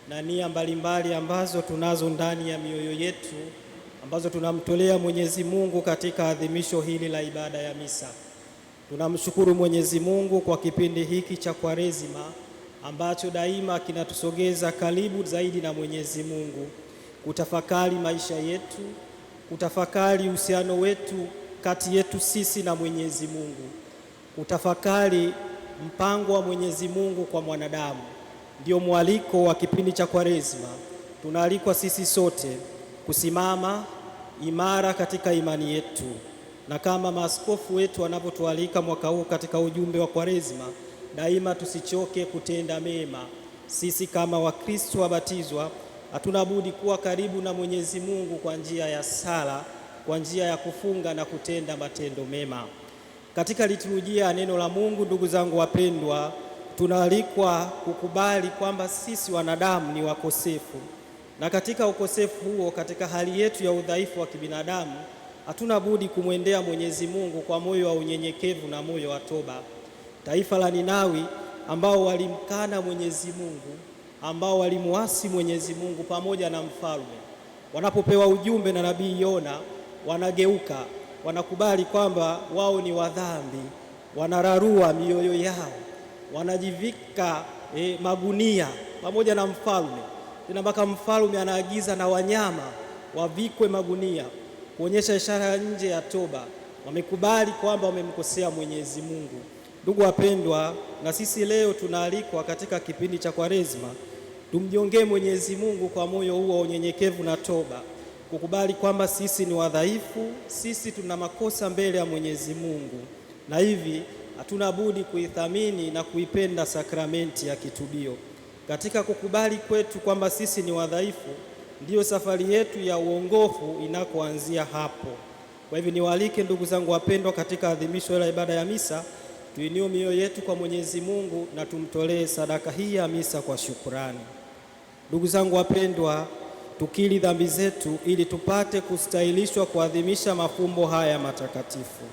na nia mbalimbali ambazo tunazo ndani ya mioyo yetu ambazo tunamtolea Mwenyezi Mungu katika adhimisho hili la ibada ya misa. Tunamshukuru Mwenyezi Mungu kwa kipindi hiki cha Kwaresima ambacho daima kinatusogeza karibu zaidi na Mwenyezi Mungu, kutafakari maisha yetu, kutafakari uhusiano wetu kati yetu sisi na Mwenyezi Mungu, kutafakari mpango wa Mwenyezi Mungu kwa mwanadamu. Ndio mwaliko wa kipindi cha Kwaresima. Tunaalikwa sisi sote kusimama imara katika imani yetu, na kama maaskofu wetu wanavyotualika mwaka huu katika ujumbe wa Kwaresima, daima tusichoke kutenda mema. Sisi kama Wakristo wabatizwa hatuna budi kuwa karibu na Mwenyezi Mungu kwa njia ya sala, kwa njia ya kufunga na kutenda matendo mema. Katika liturujia ya neno la Mungu, ndugu zangu wapendwa, tunaalikwa kukubali kwamba sisi wanadamu ni wakosefu, na katika ukosefu huo, katika hali yetu ya udhaifu wa kibinadamu, hatuna budi kumwendea Mwenyezi Mungu kwa moyo wa unyenyekevu na moyo wa toba. Taifa la Ninawi ambao walimkana Mwenyezi Mungu, ambao walimuasi Mwenyezi Mungu pamoja na mfalme, wanapopewa ujumbe na nabii Yona, wanageuka, wanakubali kwamba wao ni wadhambi, wanararua mioyo yao, wanajivika magunia pamoja na mfalme. Tena mpaka mfalme anaagiza na wanyama wavikwe magunia kuonyesha ishara ya nje ya toba. Wamekubali kwamba wamemkosea Mwenyezi Mungu. Ndugu wapendwa, na sisi leo tunaalikwa katika kipindi cha Kwaresima tumjongee Mwenyezi Mungu kwa moyo huo wa unyenyekevu na toba, kukubali kwamba sisi ni wadhaifu, sisi tuna makosa mbele ya Mwenyezi Mungu, na hivi hatuna budi kuithamini na kuipenda sakramenti ya kitubio. Katika kukubali kwetu kwamba sisi ni wadhaifu, ndiyo safari yetu ya uongofu inakoanzia hapo. Kwa hivyo niwaalike ndugu zangu wapendwa, katika adhimisho la ibada ya misa tuinue mioyo yetu kwa Mwenyezi Mungu na tumtolee sadaka hii ya misa kwa shukrani. Ndugu zangu wapendwa, tukiri dhambi zetu ili tupate kustahilishwa kuadhimisha mafumbo haya matakatifu.